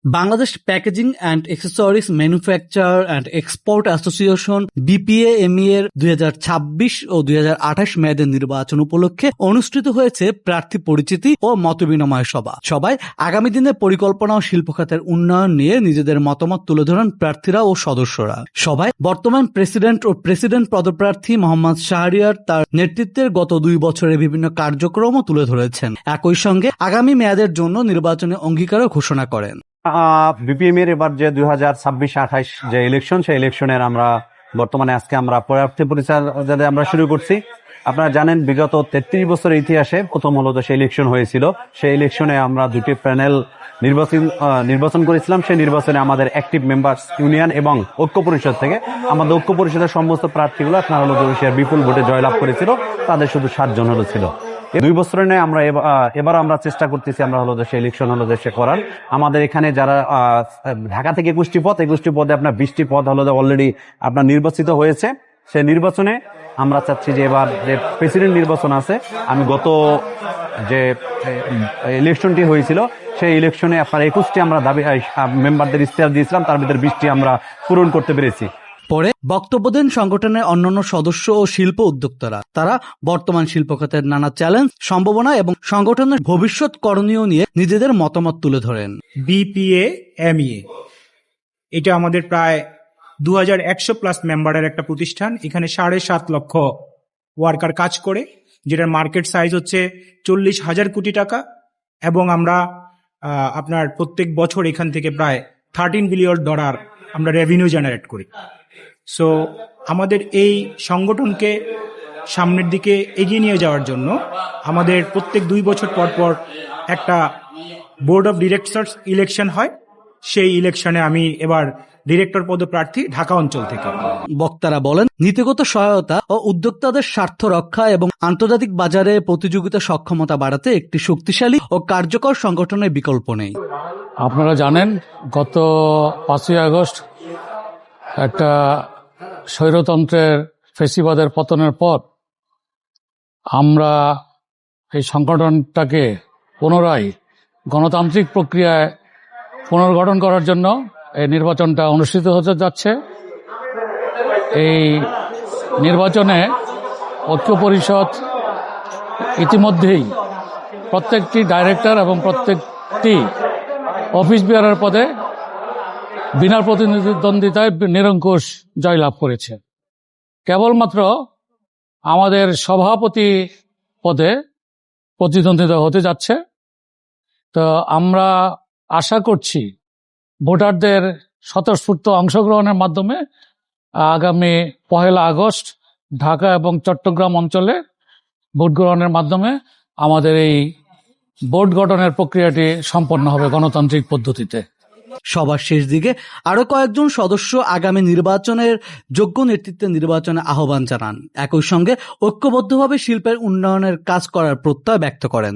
Bangladesh packaging and accessories manufacturer and export association BPME এর 2026 ও 2028 মেয়াদের নির্বাচন উপলক্ষে অনুষ্ঠিত হয়েছে প্রার্থী পরিচিতি ও মতবিনিময় সভায় আগামী দিনে পরিকল্পনা ও শিল্প খাতের উন্নয়ন নিয়ে নিজেদের মতামত তুলে ধরেন প্রার্থীরা ও সদস্যরা। সভায় বর্তমান প্রেসিডেন্ট পদপ্রার্থী মোহাম্মদ শাহরিয়ার তার নেতৃত্বের গত 2 বছরের বিভিন্ন কার্যক্রমও তুলে ধরেছেন। একই সঙ্গে আগামী মেয়াদের জন্য নির্বাচনী অঙ্গীকারও ঘোষণা করেন। বিপিএম এর এবার যে 2026-28 যে ইলেকশন, সেই ইলেকশনের আমরা বর্তমানে আজকে আমরা প্রার্থী পরিচয় আমরা শুরু করছি। আপনারা জানেন বিগত 33 বছরের ইতিহাসে প্রথম হলো সেই ইলেকশন হয়েছিল। সেই ইলেকশনে আমরা দুটি প্যানেল নির্বাচন করেছিলাম। সেই নির্বাচনে আমাদের অ্যাক্টিভ মেম্বার্স ইউনিয়ন এবং ঐক্য পরিষদ থেকে আমাদের ঐক্য পরিষদের সমস্ত প্রার্থীগুলো আপনার হলো বিপুল ভোটে জয়লাভ করেছিল। তাদের শুধু 7 জন হলো ছিল। 2 বছরের নয় আমরা এবার আমরা চেষ্টা করতেছি আমরা হলো দেশে ইলেকশন হলো দেশে করার। আমাদের এখানে যারা ঢাকা থেকে 21টি পদ, 21টি পদে আপনার 20টি পদ হলো অলরেডি আপনার নির্বাচিত হয়েছে। সেই নির্বাচনে আমরা চাচ্ছি যে এবার যে প্রেসিডেন্ট নির্বাচন আছে, আমি গত যে ইলেকশনটি হয়েছিল সেই ইলেকশনে আপনার 21টি আমরা দাবি মেম্বারদের ইশতেহার দিয়েছিলাম, তার ভিতরে 20টি আমরা পূরণ করতে পেরেছি। পরে বক্তব্য দেন সংগঠনের অন্যান্য সদস্য ও শিল্প উদ্যোক্তারা। তারা বর্তমান শিল্প খাতের নানা চ্যালেঞ্জ, সম্ভাবনা এবং সংগঠনের ভবিষ্যৎ করণীয় নিয়ে নিজেদের মতামত তুলে ধরেন। বিপিএমই এটা আমাদের প্রায় 2100+ মেম্বারের একটা প্রতিষ্ঠান। এখানে 7.5 লক্ষ ওয়ার্কার কাজ করে, যেটার মার্কেট সাইজ হচ্ছে 40,000 কোটি টাকা এবং আমরা আপনার প্রত্যেক বছর এখান থেকে প্রায় $13 বিলিয়ন আমরা রেভিনিউ জেনারেট করি। সো আমাদের এই সংগঠনকে সামনের দিকে এগিয়ে নিয়ে যাওয়ার জন্য আমাদের প্রত্যেক 2 বছর পর পর একটা বোর্ড অফ ডিরেক্টরস ইলেকশন হয়। সেই ইলেকশনে আমি এবার ডিরেক্টর পদপ্রার্থী ঢাকা অঞ্চল থেকে। বক্তারা বলেন, নীতিগত সহায়তা ও উদ্যোক্তাদের স্বার্থ রক্ষা এবং আন্তর্জাতিক বাজারে প্রতিযোগিতা সক্ষমতা বাড়াতে একটি শক্তিশালী ও কার্যকর সংগঠনের বিকল্প নেই। আপনারা জানেন গত 5ই আগস্ট একটা স্বৈরতন্ত্রের ফেসিবাদের পতনের পর আমরা এই সংগঠনটাকে পুনরায় গণতান্ত্রিক প্রক্রিয়ায় পুনর্গঠন করার জন্য এই নির্বাচনটা অনুষ্ঠিত হতে যাচ্ছে। এই নির্বাচনে ঐক্য পরিষদ ইতিমধ্যেই প্রত্যেকটি ডাইরেক্টর এবং প্রত্যেকটি অফিস বিয়ারের পদে বিনা প্রতিদ্বন্দ্বিতায় নিরঙ্কুশ জয়লাভ করেছে। কেবলমাত্র আমাদের সভাপতি পদে প্রতিদ্বন্দ্বিতা হতে যাচ্ছে। তো আমরা আশা করছি ভোটারদের স্বতঃস্ফূর্ত অংশগ্রহণের মাধ্যমে আগামী 1 আগস্ট ঢাকা এবং চট্টগ্রাম অঞ্চলে ভোট গ্রহণের মাধ্যমে আমাদের এই বোর্ড গঠনের প্রক্রিয়াটি সম্পন্ন হবে গণতান্ত্রিক পদ্ধতিতে। সবার শেষ দিকে আরো কয়েকজন সদস্য আগামী নির্বাচনের যোগ্য নেতৃত্বে নির্বাচনে আহ্বান জানান। একই সঙ্গে ঐক্যবদ্ধভাবে শিল্পের উন্নয়নের কাজ করার প্রত্যয় ব্যক্ত করেন।